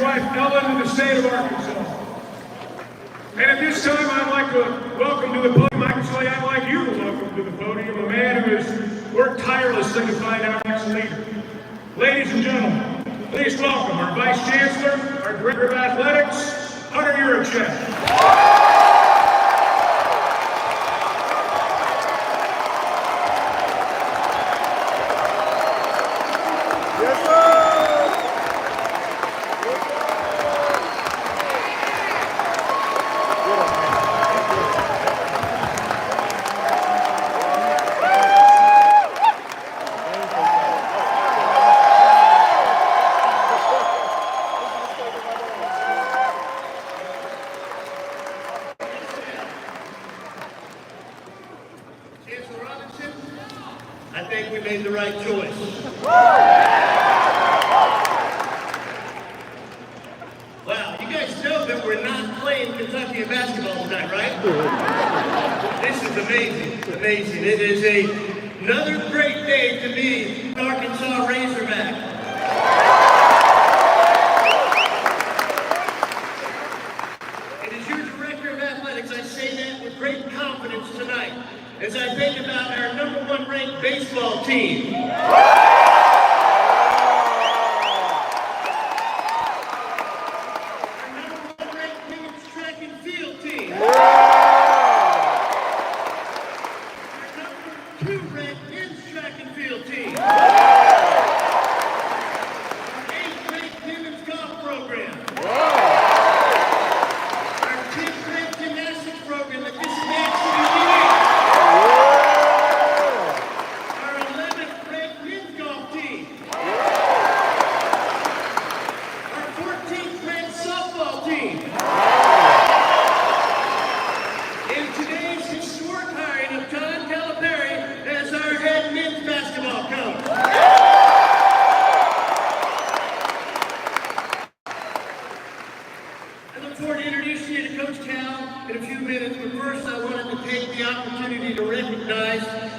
wife Ellen in the state of Arkansas. And at this time, I'd like to welcome to the podium, actually, I'd like you to welcome to the podium a man who has worked tirelessly to find our next leader. Ladies and gentlemen, please welcome our Vice Chancellor, our Director of Athletics, Hunter Yurachek. I think we made the right choice. Wow, you guys know that we're not playing Kentucky in basketball tonight, right? This is amazing, amazing. It is another great day to be an Arkansas Razorback. And as your Director of Athletics, I say that with great confidence tonight, as I think about our #1 ranked baseball team. Our #1 ranked women's track and field team. Our #2 ranked men's track and field team. Our 8th ranked women's golf program. Our 10th ranked gymnastics program that this match should be leading.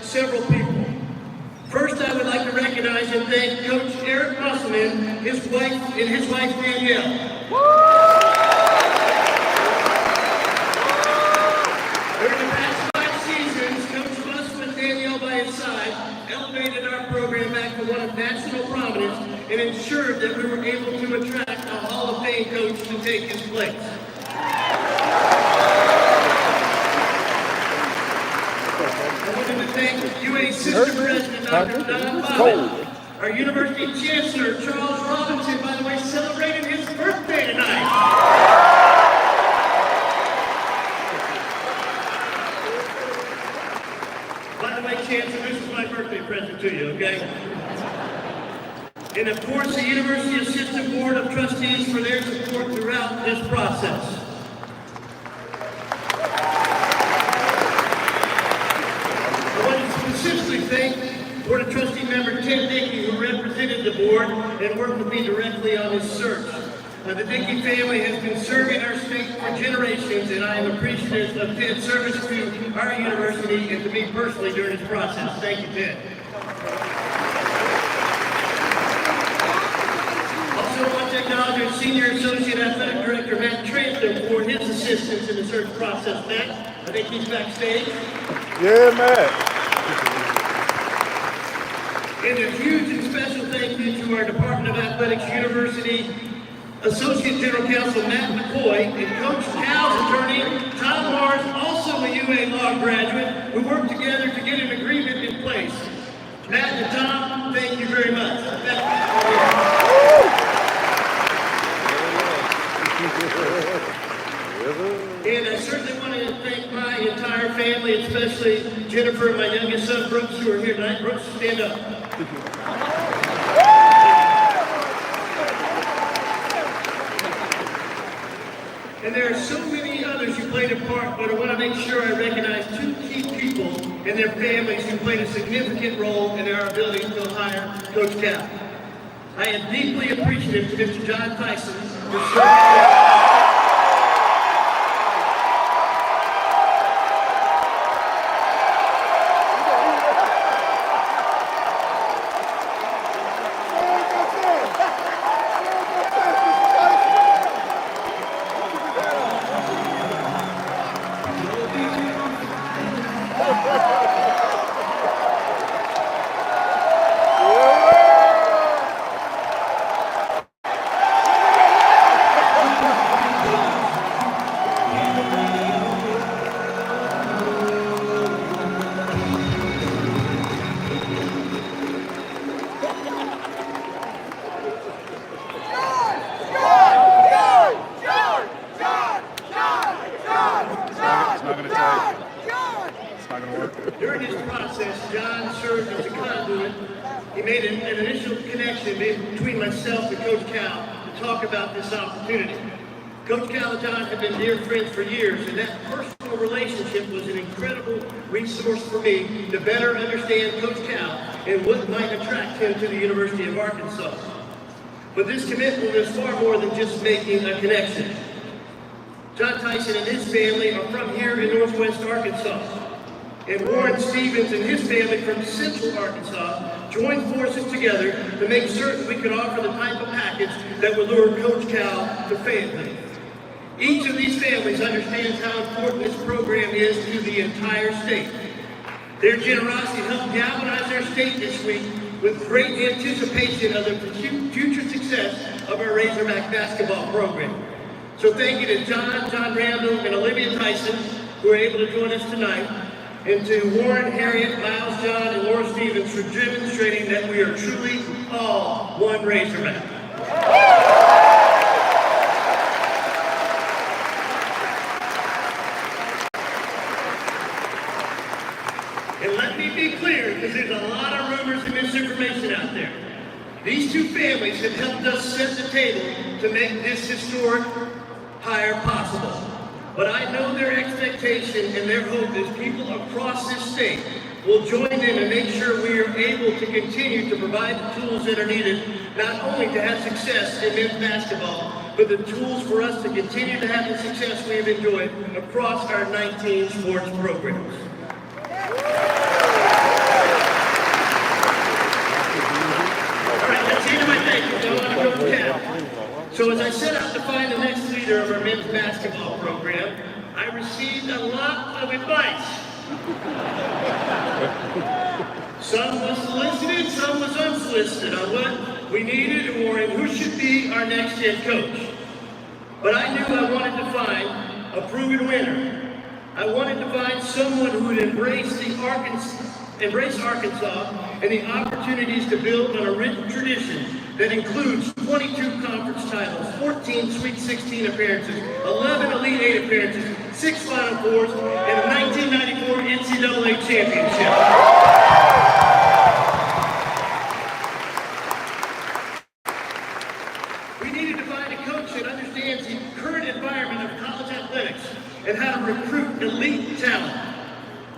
Several people. First, I would like to recognize and thank Coach Eric Musselman, his wife Danielle. During the past 5 seasons, Coach Musselman and Danielle by his side elevated our program back to one of national prominence and ensured that we were able to attract a Hall of Fame coach to take his place. Thank UA System President Dr. Don Bobbitt, our University Chancellor Charles Robinson, by the way, celebrating his birthday tonight. By the way, Chancellor, this is my birthday present to you, okay? And of course, the University Assistant Board of Trustees for their support throughout this process. Thank Board of Trustee member Tim Dickey, who represented the board and worked with me directly on this search. The Dickey family has been serving our state for generations, and I am appreciative of Ted's service to our university and to me personally during this process. Thank you, Ted. Also, I want to acknowledge our Senior Associate Athletic Director, Matt Trantham, for his assistance in the search process. Matt, I think he's backstage. Yeah, Matt. And a huge and special thank you to our Department of Athletics University Associate General Counsel Matt McCoy and Coach Cal's attorney Tom Mars, also a UA Law graduate, who worked together to get an agreement in place. Matt and Tom, thank you very much. And I certainly want to thank my entire family, especially Jennifer and my youngest son Brooks, who are here tonight. Brooks, stand up. And there are so many others who played a part, but I want to make sure I recognize 2 key people and their families who played a significant role in our ability to hire Coach Cal. I am deeply appreciative to Mr. John Tyson for serving. between myself and Coach Cal to talk about this opportunity. Coach Cal and John have been dear friends for years, and that personal relationship was an incredible resource for me to better understand Coach Cal and what might attract him to the University of Arkansas. But this commitment is far more than just making a connection. John Tyson and his family are from here in Northwest Arkansas, and Warren Stevens and his family from Central Arkansas joined forces together to make certain we could offer the type of package that would lure Coach Cal to Fayetteville. Each of these families understands how important this program is to the entire state. Their generosity helped galvanize their state this week with great anticipation of the future success of our Razorback basketball program. So thank you to John Randall, and Olivia Tyson, who are able to join us tonight, and to Warren, Harriet, Miles, John, and Laura Stevens for demonstrating that we are truly all one Razorback. And let me be clear, because there's a lot of rumors and misinformation out there. These two families have helped us set the table to make this historic hire possible. But I know their expectation and their hope is people across this state will join in and make sure we are able to continue to provide the tools that are needed, not only to have success in men's basketball, but the tools for us to continue to have the success we have enjoyed across our 19 sports programs. All right, that's the end of my thank you. I want to go to Cal. So as I set out to find the next leader of our men's basketball program, I received a lot of advice. Some was solicited, some was unsolicited on what we needed or who should be our next head coach. But I knew I wanted to find a proven winner. I wanted to find someone who would embrace Arkansas and the opportunities to build on a rich tradition that includes 22 conference titles, 14 Sweet 16 appearances, 11 Elite 8 appearances, 6 Final Fours, and a 1994 NCAA championship. We needed to find a coach that understands the current environment of college athletics and how to recruit elite talent.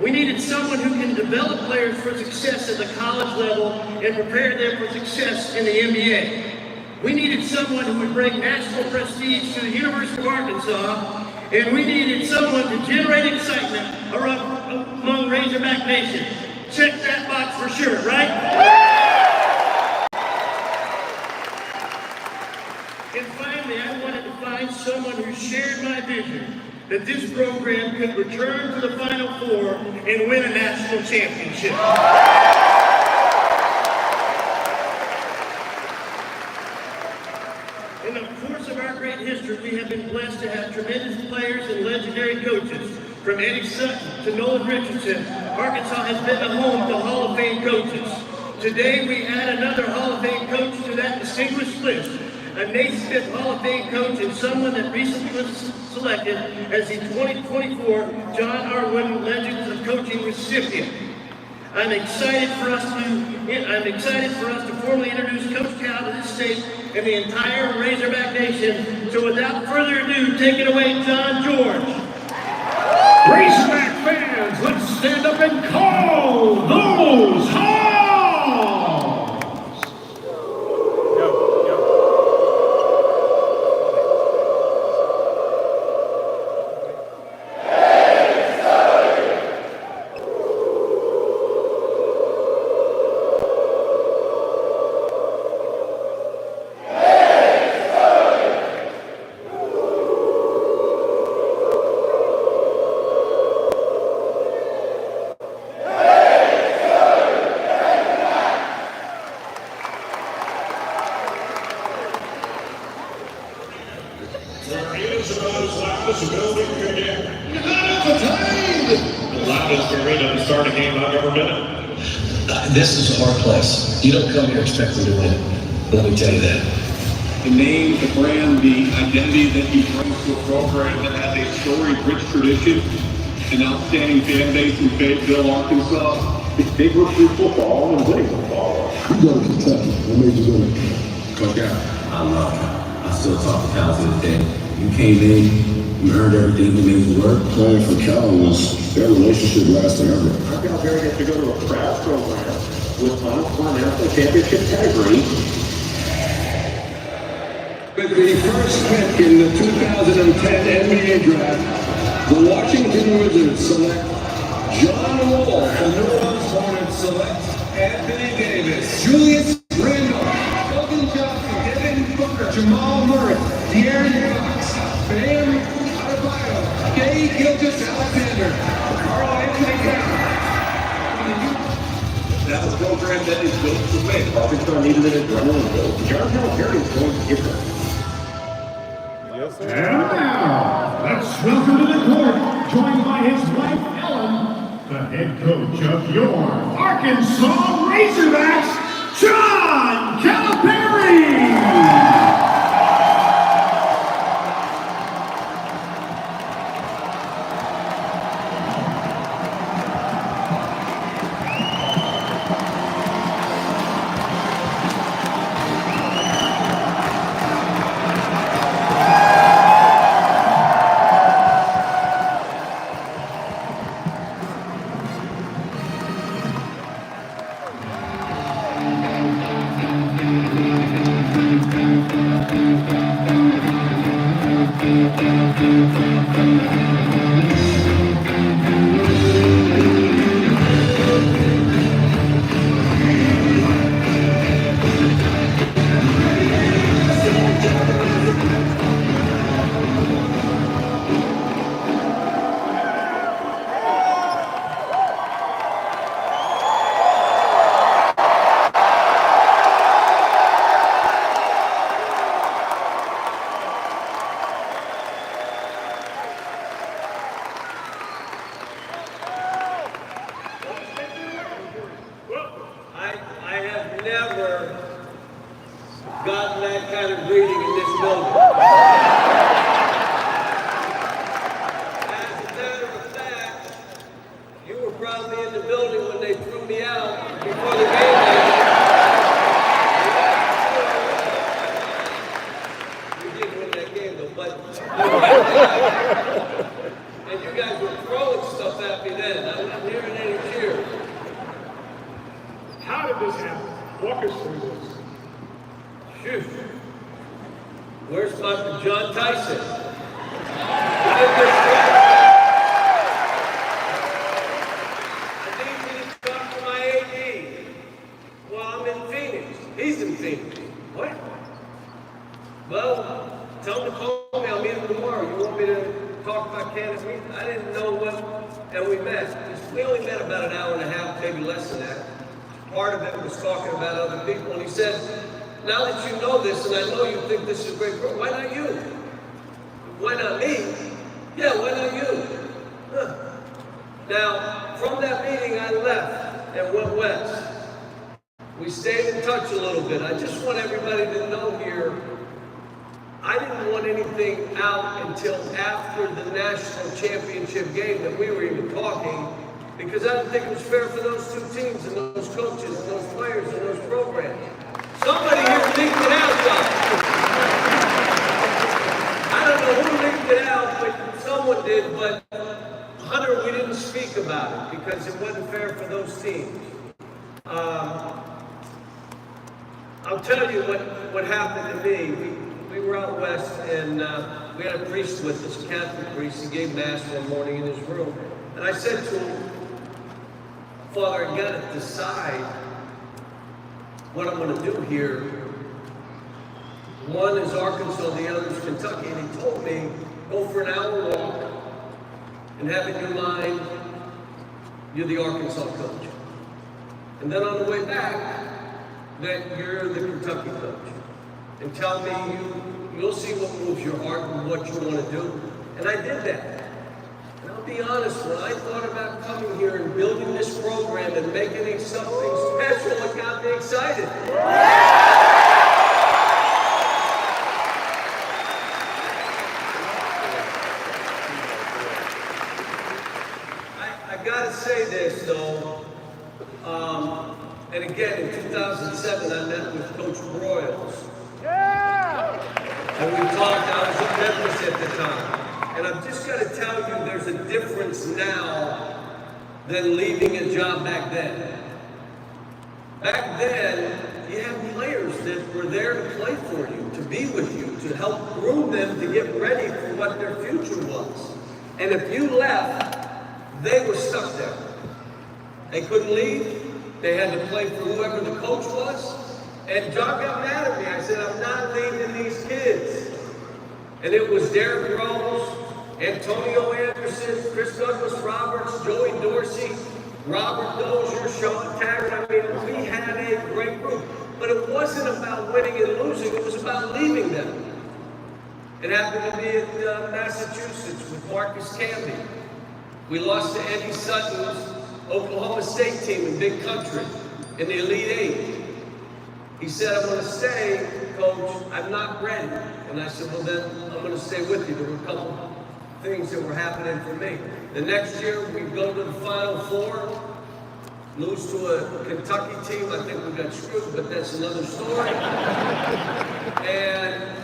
We needed someone who can develop players for success at the college level and prepare them for success in the NBA. We needed someone who would bring national prestige to the University of Arkansas, and we needed someone to generate excitement among Razorback Nation. Check that box for sure, right? And finally, I wanted to find someone who shared my vision that this program could return to the Final Four and win a national championship. In the course of our great history, we have been blessed to have tremendous players and legendary coaches. From Eddie Sutton to Nolan Richardson, Arkansas has been a home to Hall of Fame coaches. Today, we add another Hall of Fame coach to that distinguished list. A Naismith Hall of Fame coach and someone that recently was selected as the 2024 John R. Wooden Legends of Coaching recipient. I'm excited for us to formally introduce Coach Cal to this state and the entire Razorback Nation. So without further ado, take it away, John George. Razorback fans, let's stand up and call those Halls! This is a hard place. You don't come here expecting to win. Let me tell you that. The name, the brand, the identity that you bring to a program that has a storied, rich tradition, an outstanding fan base in Fayetteville, Arkansas. They recruit football and winning football. You go to Kentucky. What made you go to Coach Cal? I love him. I still talk to Cal to this day. You came in, you earned everything, you made it work. Playing for Cal their relationship lasting ever. Our Calipari gets to go to a proud program with on national championship pedigree. With the first pick in the 2010 NBA draft, the Washington Wizards select John Wall. The New Orleans Hornets select Anthony Davis, Julius Randle, Logan Johnson, Devin Booker, Jamal Murray, De'Aaron Fox, Bam Adebayo, Shai Gilgeous-Alexander, Carl Anthony Towns. That's a program that is built to win. Arkansas needed an adrenaline build. John Calipari is going to give them. Yes, sir. And now, let's welcome to the court, joined by his wife, Ellen, the head coach of your Arkansas Razorbacks, John Calipari! I have never gotten that kind of greeting in this building. As a matter of fact, you were probably in the building when they threw me out before the game ended. We did win that game though, but and you guys were throwing stuff at me then. I wasn't hearing any cheers. How did this happen? Walk us through this. Phew. Where's my John Tyson? I need you to talk to my AD. Well, I'm in Phoenix. He's in Phoenix. What? Well, tell him to call me. I'll meet him tomorrow. You want me to talk about Kansas meet? I didn't know what, and we met. We only met about an hour and a half, maybe less than that. Part of it was talking about other people, and he said, now that you know this, and I know you think this is a great program, why not you? Why not me? Yeah, why not you? Huh. Now, from that meeting, I left and went west. We stayed in touch a little bit. I just want everybody to know here, I didn't want anything out until after the national championship game that we were even talking, because I didn't think it was fair for those two teams and those coaches and those players and those programs. Somebody here leaked it out, though. I don't know who leaked it out, but someone did, but Hunter, we didn't speak about it because it wasn't fair for those teams. I'll tell you what happened to me. We were out west and we had a priest with us, a Catholic priest. He gave mass one morning in his room. And I said to him, Father, I gotta decide what I'm gonna do here. One is Arkansas, the other is Kentucky. And he told me, go for an hour walk and have in your mind, you're the Arkansas coach. And then on the way back, that you're the Kentucky coach. And tell me you'll see what moves your heart and what you want to do. And I did that. And I'll be honest, when I thought about coming here and building this program and making it something special, it got me excited. I gotta say this though, And again, in 2007, I met with Coach Broyles. And we talked, I was in Memphis at the time. And I've just got to tell you, there's a difference now than leaving a job back then. Back then, you had players that were there to play for you, to be with you, to help groom them to get ready for what their future was. And if you left, they were stuck there. They couldn't leave. They had to play for whoever the coach was. And John got mad at me. I said, I'm not leaving these kids. And it was Derrick Rose, Antonio Anderson, Chris Douglas Roberts, Joey Dorsey, Robert Dozier, Sean Taggart. I mean, we had a great group. But it wasn't about winning and losing. It was about leaving them. It happened to me in Massachusetts with Marcus Camby. We lost to Eddie Sutton's Oklahoma State team in Big Country in the Elite Eight. He said, I'm going to stay, Coach. I'm not ready. And I said, well, then I'm going to stay with you. There were a couple things that were happening for me. The next year, we go to the Final Four, lose to a Kentucky team. I think we got screwed, but that's another story. And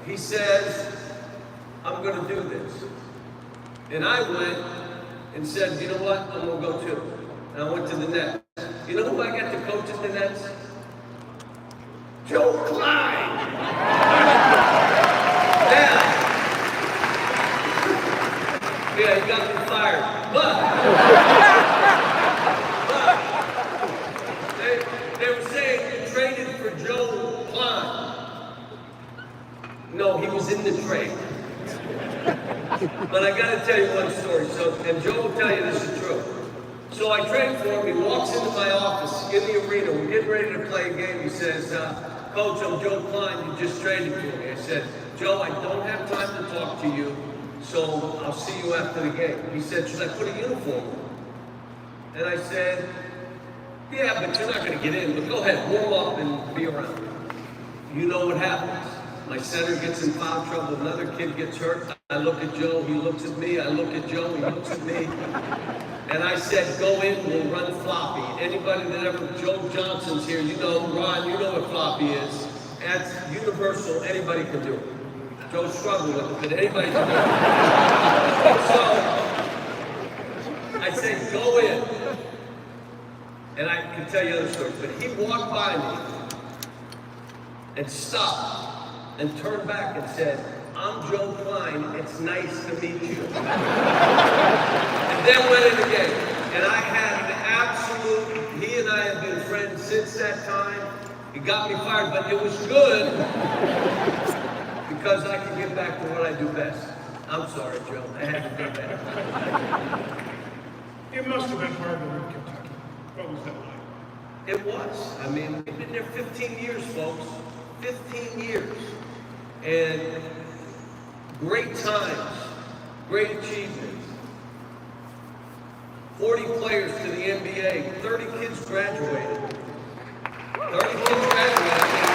he says, I'm going to do this. And I went and said, you know what? I'm going to go too. And I went to the Nets. You know who I got to coach at the Nets? Joe Klein. Yeah, he got me fired. But they were saying you traded for Joe Klein. No, he was in the trade. But I got to tell you one story. And Joe will tell you this is true. So I trade for him. He walks into my office in the arena. We're getting ready to play a game. He says, Coach, I'm Joe Klein. You just traded for me. I said, Joe, I don't have time to talk to you, so I'll see you after the game. He said, should I put a uniform on? And I said, yeah, but you're not going to get in. But go ahead, warm up and be around. You know what happens. My center gets in foul trouble. Another kid gets hurt. I look at Joe. He looks at me. I look at Joe. He looks at me. And I said, go in, we'll run floppy. Anybody that ever, Joe Johnson's here, you know, Ron, you know what floppy is. That's universal, anybody can do it. Joe struggled with it, but anybody can do it. So, I said, go in. And I can tell you other stories, but he walked by me and stopped and turned back and said, I'm Joe Klein, it's nice to meet you. And then went in the game. And I had an absolute, he and I have been friends since that time. He got me fired, but it was good because I could get back to what I do best. I'm sorry, Joe, I had to do that. It must have been hard to leave Kentucky. What was that like? It was. I mean, we've been there 15 years, folks. 15 years. And great times, great achievements. 40 players to the NBA, 30 kids graduated. 30 kids graduated.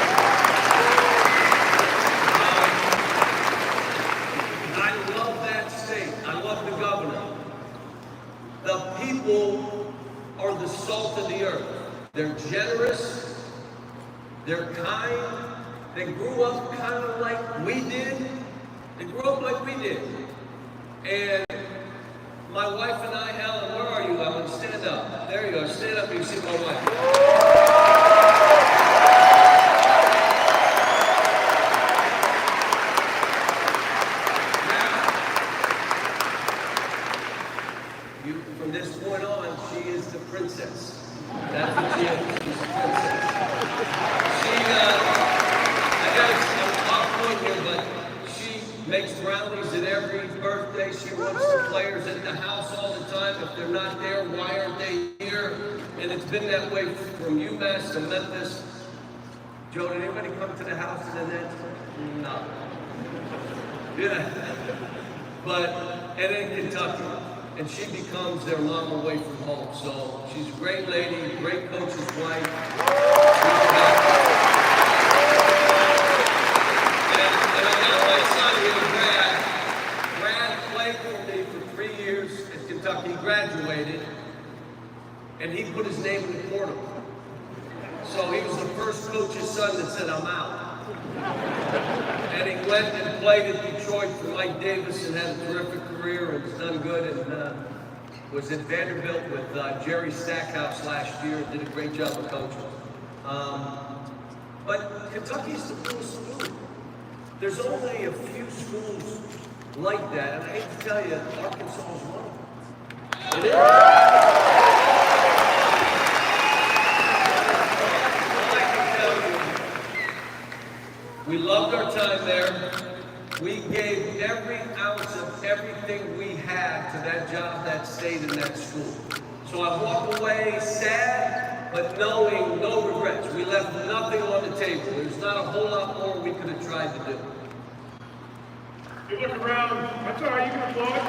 I love that state. I love the governor. The people are the salt of the earth. They're generous. They're kind. They grew up kind of like we did. They grew up like we did. And my wife and I, Ellen, where are you, Ellen? Stand up. There you are. Stand up and you see my wife. Now, from this point on, she is the princess. That's what she is. She's the princess. Makes brownies at every birthday. She wants the players at the house all the time. If they're not there, why aren't they here? And it's been that way from UMass to Memphis. Joe, did anybody come to the house in the Nets? No. Yeah. And in Kentucky. And she becomes their mom away from home. So she's a great lady, great coach's wife. He graduated, and he put his name in the portal. So he was the first coach's son that said, I'm out. And he went and played at Detroit for Mike Davis and had a terrific career and has done good, and was at Vanderbilt with Jerry Stackhouse last year and did a great job of coaching. But Kentucky's the coolest school. There's only a few schools like that, and I hate to tell you, Arkansas is one of them. It is. All I can tell you, we loved our time there. We gave every ounce of everything we had to that job, that state, and that school. So I walk away sad, but knowing no regrets. We left nothing on the table. There's not a whole lot more we could have tried to do. You look around, that's all right, you can applaud.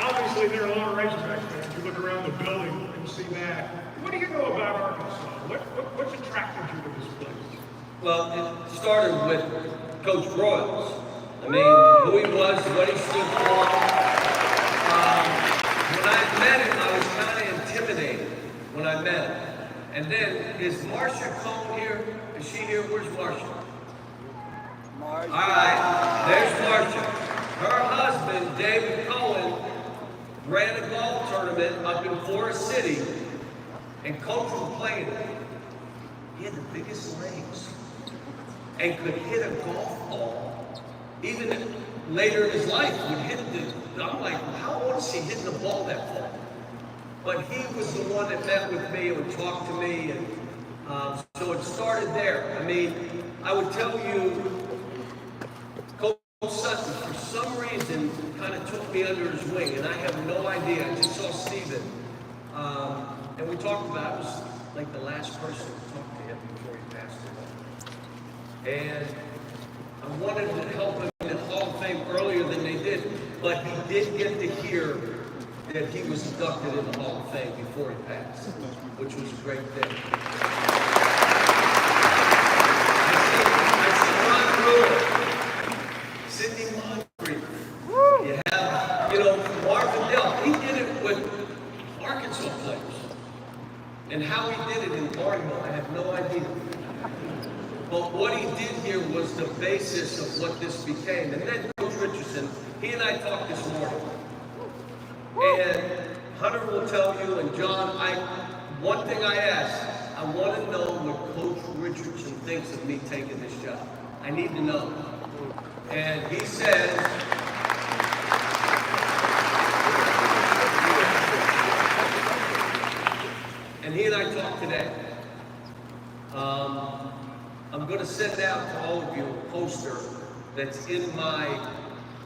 Obviously, there are a lot of Razorbacks fans. You look around the building and see that. What do you know about Arkansas? What's attracted you to this place? Well, it started with Coach Broyles. I mean, who he was, what he stood for. When I met him, I was kind of intimidated when I met him. And then, is Marcia Cone here? Is she here? Where's Marcia? All right, there's Marcia. Her husband, David Cohen, ran a golf tournament up in Forest City, and Coach was playing it. He had the biggest legs and could hit a golf ball. Even later in his life, would hit the. I'm like, how was he hitting the ball that far? But he was the one that met with me and would talk to me, and so it started there. I mean, I would tell you, Coach Sutton, for some reason, kind of took me under his wing, and I have no idea. I just saw Steven, and we talked about it. I was like the last person to talk to him before he passed away. And I wanted to help him in Hall of Fame earlier than they did, but he did get to hear that he was inducted in the Hall of Fame before he passed, which was a great thing. I see Ron Brewer, Sidney Moncrief. You have, Marvin Dell. He did it with Arkansas players. And how he did it in Barnwell, I have no idea. But what he did here was the basis of what this became. And then Coach Richardson, he and I talked this morning. And Hunter will tell you, and John, one thing I asked, I want to know what Coach Richardson thinks of me taking this job. I need to know. And he says, and he and I talked today. I'm going to send out to all of you a poster that's in my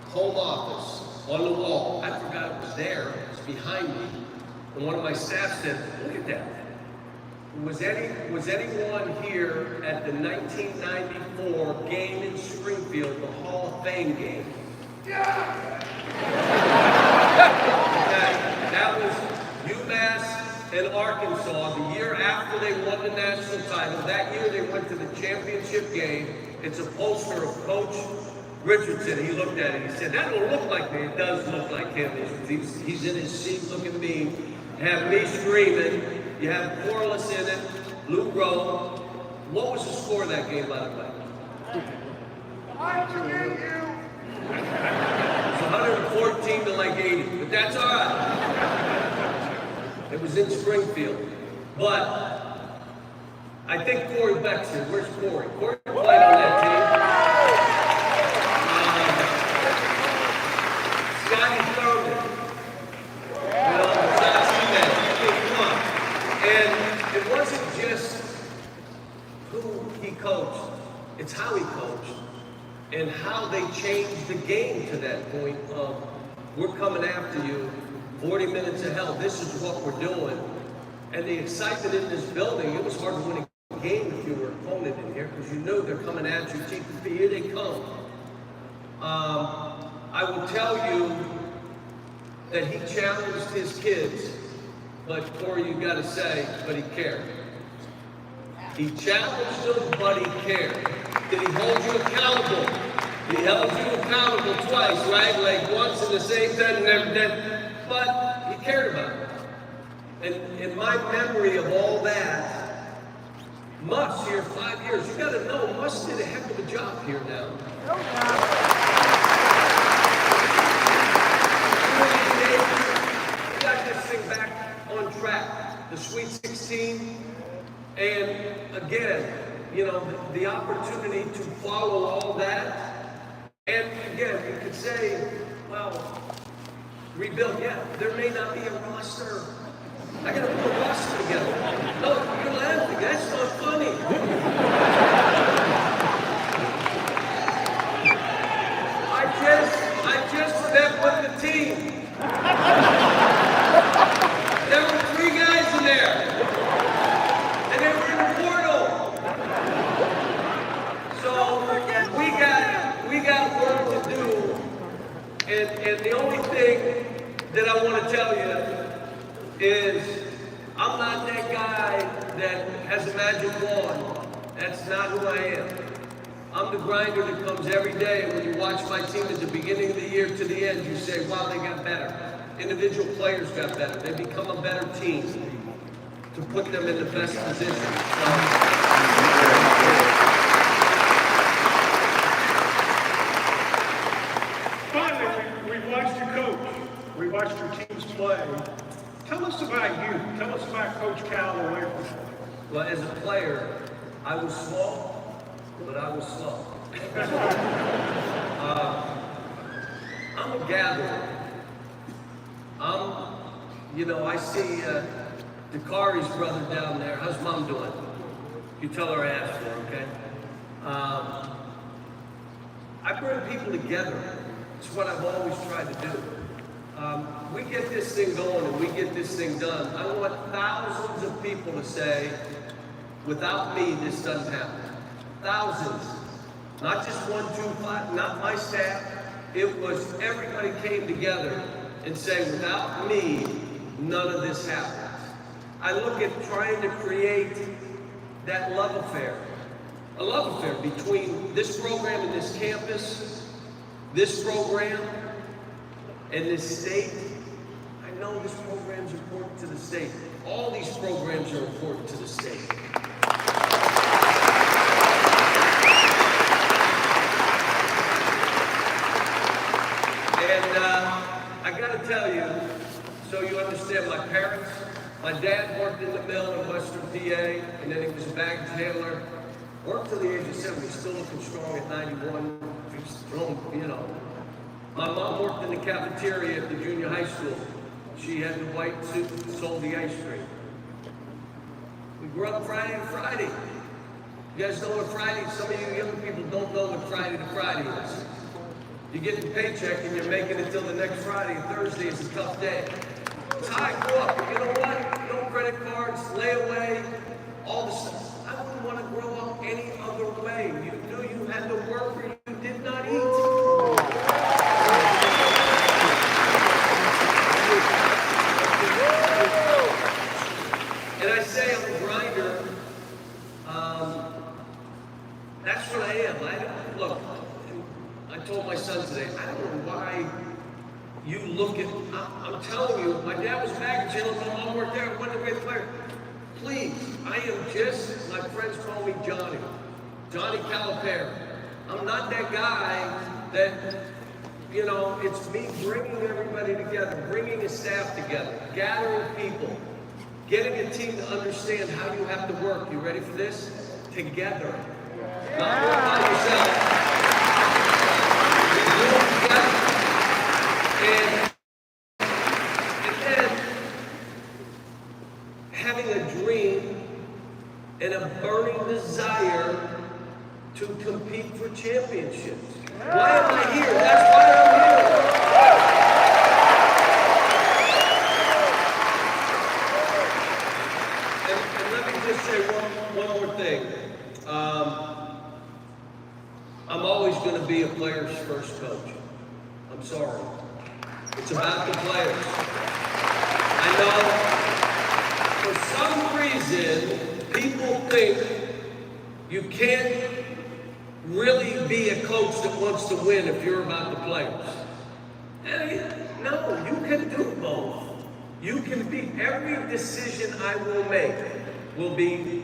home office on the wall. I forgot it was there. It's behind me. And one of my staff said, look at that. Was anyone here at the 1994 game in Springfield, the Hall of Fame game? Yeah! That was UMass and Arkansas the year after they won the national title. That year they went to the championship game. It's a poster of Coach Richardson. He looked at it. He said, that don't look like me. It does look like him. He's in his seat looking mean. You have me screaming. You have Corliss in it. Lou Rowe. What was the score of that game, by the way? I forgive you. It was 114 to like 80, but that's all right. It was in Springfield. But I think Corey Beck's here. Where's Corey? Corey played on that team. Scotty Thurman. Come on. And it wasn't just who he coached. It's how he coached. And how they changed the game to that point of, we're coming after you, 40 minutes of hell, this is what we're doing. And the excitement in this building, it was hard to win a game if you were an opponent in here, because you knew they're coming at you, here they come. I will tell you that he challenged his kids, but Corey, you gotta say, but he cared. He challenged them, but he cared. Did he hold you accountable? He held you accountable twice, right? Like once in the same time and everything. But he cared about it. And in my memory of all that, Muss here 5 years, you gotta know, Muss did a heck of a job here now. We got this thing back on track, the Sweet 16, and again, you know, the opportunity to follow all that, and again, you could say, well, rebuild, yeah, there may not be a roster. I gotta put a roster together. No, you're laughing, that's not funny. I just met with the team. There were 3 guys in there. And they were in the portal. So we got work to do. And the only thing that I want to tell you is I'm not that guy that has a magic wand. That's not who I am. I'm the grinder that comes every day. When you watch my team at the beginning of the year to the end, you say, wow, they got better. Individual players got better. They become a better team to put them in the best position. Finally, we've watched you coach. We watched your teams play. Tell us about you. Tell us about Coach Cal O'Leary. Well, as a player, I was small, but I was slow. I'm a gatherer. I see Dakari's brother down there. How's Mom doing? You tell her I asked for her, okay? I bring people together. It's what I've always tried to do. We get this thing going and we get this thing done. I want thousands of people to say, without me, this doesn't happen. Thousands. Not just 1, 2, 5, not my staff. It was everybody came together and say, without me, none of this happens. I look at trying to create that love affair. A love affair between this program and this campus, this program and this state. I know this program's important to the state. All these programs are important to the state. And I gotta tell you, so you understand, my parents, my dad worked in the mill in Western PA, and then he was a baggage handler. Worked till the age of 70, still looking strong at 91. My mom worked in the cafeteria at the junior high school. She had the white suit and sold the ice cream. We grew up Friday to Friday. You guys know what Friday, some of you young people don't know what Friday to Friday is. You get the paycheck and you're making it till the next Friday, and Thursday is a tough day. It's how I grew up. You know what? No credit cards, layaway, all the stuff. I wouldn't want to grow up any other way. You knew you had to work or you did not eat. And I say I'm a grinder. That's what I am. Look, I told my son today, I don't know why you look at, I'm telling you, my dad was baggage handler, my mom worked there, wasn't a great player. Please, I am just, my friends call me Johnny Calipari. I'm not that guy that, it's me bringing everybody together, bringing a staff together, gathering people, getting a team to understand how you have to work. You ready for this? Together. Not work by yourself. You do it together. And then having a dream and a burning desire to compete for championships. Why am I here? That's why I'm here. And let me just say one more thing. I'm always going to be a player's first coach. I'm sorry. It's about the players. I know for some reason people think you can't really be a coach that wants to win if you're about the players. No, you can do both. You can be, every decision I will make will be,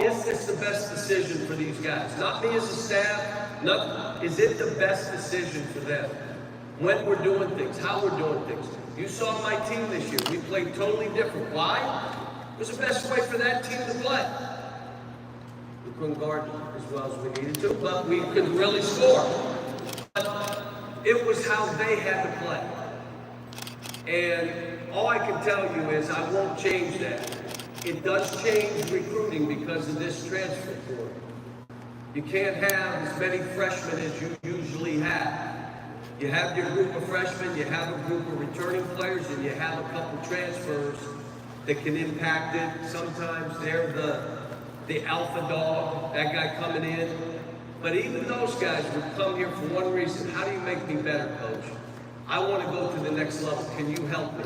is this the best decision for these guys? Not me as a staff, is it the best decision for them? When we're doing things, how we're doing things. You saw my team this year, we played totally different. Why? It was the best way for that team to play. We couldn't guard as well as we needed to, but we could really score. But it was how they had to play. And all I can tell you is I won't change that. It does change recruiting because of this transfer portal. You can't have as many freshmen as you usually have. You have your group of freshmen, you have a group of returning players, and you have a couple transfers that can impact it. Sometimes they're the alpha dog, that guy coming in. But even those guys would come here for one reason. How do you make me better, coach? I want to go to the next level. Can you help me?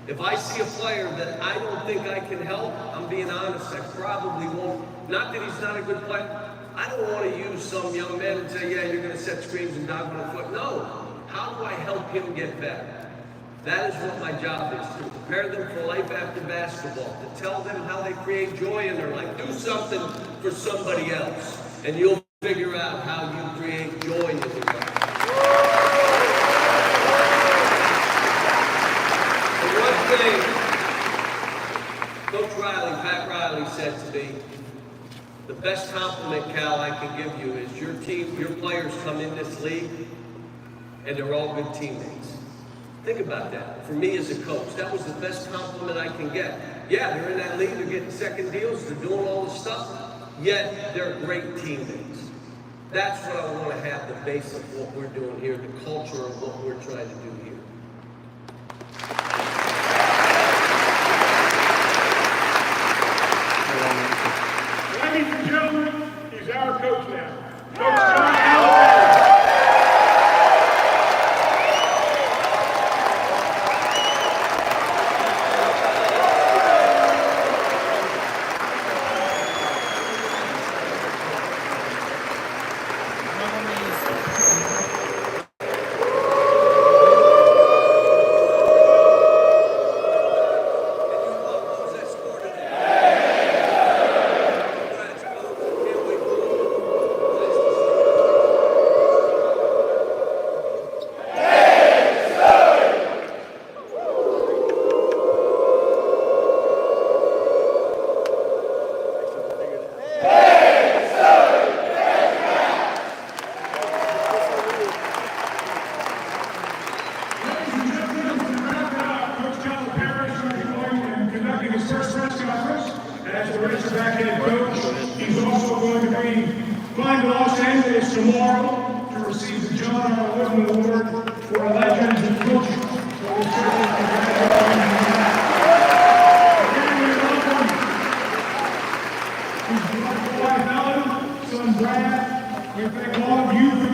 If I see a player that I don't think I can help, I'm being honest, I probably won't. Not that he's not a good player. I don't want to use some young man and say, yeah, you're going to set screens and dog on the foot. No. How do I help him get better? That is what my job is, to prepare them for life after basketball, to tell them how they create joy in their life. Do something for somebody else, and you'll figure out how you create joy in your life. The one thing Coach Riley, Pat Riley said to me, the best compliment, Cal, I can give you is your team, your players come in this league, and they're all good teammates. Think about that. For me as a coach, that was the best compliment I can get. Yeah, they're in that league, they're getting second deals, they're doing all this stuff, yet they're great teammates. That's what I want to have, the base of what we're doing here, the culture of what we're trying to do here. Ladies and gentlemen, he's our coach now. Coach John Calipari. As the Razorback head coach, he's also going to be flying to Los Angeles tomorrow to receive the John R. Wooden Award for Legends in Coaching. So we certainly congratulate him on that. Again, we welcome his wife Ellen, son Brad. We thank all of you for